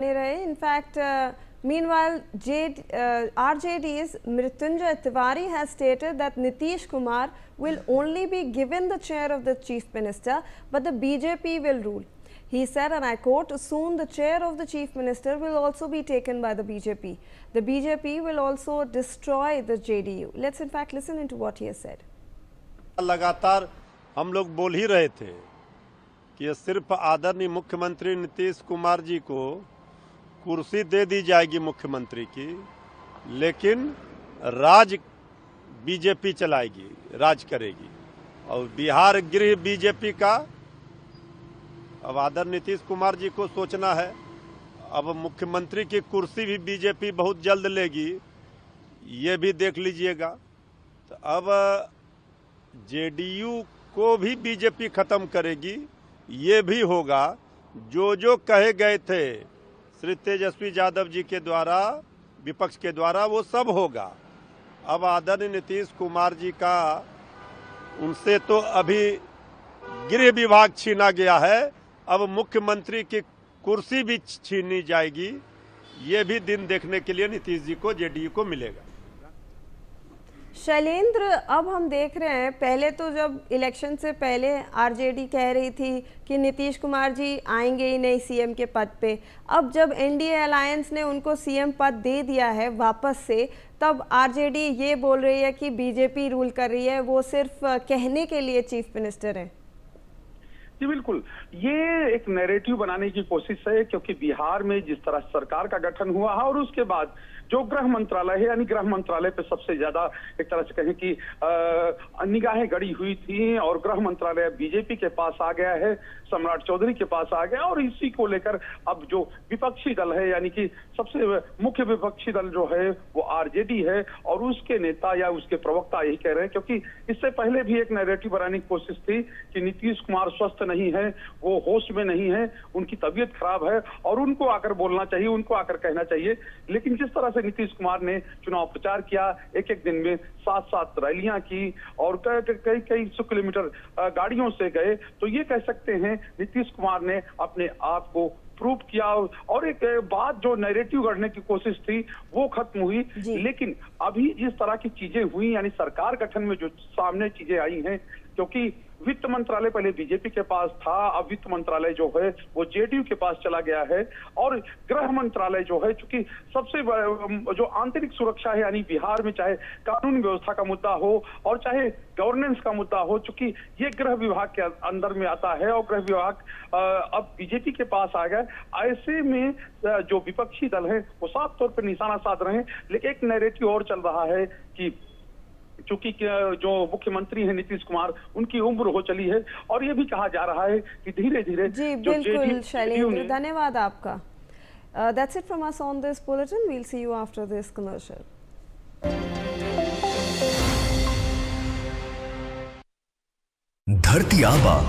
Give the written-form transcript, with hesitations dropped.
In fact, meanwhile, RJD's Mrityunjay Tiwari has stated that Nitish Kumar will only be given the chair of the Chief Minister, but the BJP will rule. He said, and I quote, "Soon the chair of the Chief Minister will also be taken by the BJP. The BJP will also destroy the JDU." Let's in fact listen into what he has said. लगातार हम लोग बोल ही रहे थे कि ये सिर्फ आदरणीय मुख्यमंत्री नीतीश कुमार जी को कुर्सी दे दी जाएगी मुख्यमंत्री की, लेकिन राज बीजेपी चलाएगी, राज करेगी। और बिहार गृह बीजेपी का अब आदरणीय नीतीश कुमार जी को सोचना है। अब मुख्यमंत्री की कुर्सी भी बीजेपी बहुत जल्द लेगी, ये भी देख लीजिएगा। तो अब जेडीयू को भी बीजेपी खत्म करेगी, ये भी होगा। जो कहे गए थे श्री तेजस्वी यादव जी के द्वारा, विपक्ष के द्वारा, वो सब होगा। अब आदरणीय नीतीश कुमार जी का उनसे तो अभी गृह विभाग छीना गया है, अब मुख्यमंत्री की कुर्सी भी छीनी जाएगी। ये भी दिन देखने के लिए नीतीश जी को, जेडीयू को मिलेगा। शैलेंद्र, अब हम देख रहे हैं, पहले तो जब इलेक्शन से पहले आरजेडी कह रही थी कि नीतीश कुमार जी आएंगे ही नहीं सीएम के पद पे, अब जब एनडीए अलायंस ने उनको सीएम पद दे दिया है वापस से, तब आरजेडी ये बोल रही है कि बीजेपी रूल कर रही है, वो सिर्फ कहने के लिए चीफ मिनिस्टर है। जी बिल्कुल, ये एक नैरेटिव बनाने की कोशिश है, क्योंकि बिहार में जिस तरह सरकार का गठन हुआ है और उसके बाद जो गृह मंत्रालय है, यानी गृह मंत्रालय पे सबसे ज्यादा एक तरह से कहें कि निगाहें गड़ी हुई थी, और गृह मंत्रालय बीजेपी के पास आ गया है, सम्राट चौधरी के पास आ गया। और इसी को लेकर अब जो विपक्षी दल है, यानी कि सबसे मुख्य विपक्षी दल जो है वो आरजेडी है, और उसके नेता या उसके प्रवक्ता यही कह रहे हैं, क्योंकि इससे पहले भी एक नैरेटिव बनाने की कोशिश थी कि नीतीश कुमार स्वस्थ नहीं है, वो होश में नहीं है, उनकी तबीयत खराब है और उनको आकर बोलना चाहिए, उनको आकर कहना चाहिए। लेकिन जिस तरह से नीतीश कुमार ने चुनाव प्रचार किया, एक दिन में 7 रैलियां की और कई सौ किलोमीटर गाड़ियों से गए, तो ये कह सकते हैं नीतीश कुमार ने अपने आप को प्रूव किया। और एक बात जो नैरेटिव गढ़ने की कोशिश थी वो खत्म हुई। लेकिन अभी जिस तरह की चीजें हुई, यानी सरकार गठन में जो सामने चीजें आई हैं, क्योंकि वित्त मंत्रालय पहले बीजेपी के पास था, अब वित्त मंत्रालय जो है वो जेडीयू के पास चला गया है, और गृह मंत्रालय जो है, चूंकि सबसे जो आंतरिक सुरक्षा है, यानी बिहार में चाहे कानून व्यवस्था का मुद्दा हो और चाहे गवर्नेंस का मुद्दा हो, चूंकि ये गृह विभाग के अंदर में आता है और गृह विभाग अब बीजेपी के पास आ गया। ऐसे में जो विपक्षी दल है वो साफ तौर पर निशाना साध रहे हैं। लेकिन एक नैरेटिव और चल रहा है कि चूंकि जो मुख्यमंत्री हैं नीतीश कुमार, उनकी उम्र हो चली है, और ये भी कहा जा रहा है कि धीरे धीरे जी बिल्कुल शैलेंद्र, धन्यवाद आपका। That's it from us on this bulletin. We'll see you after this commercial. धरती आबा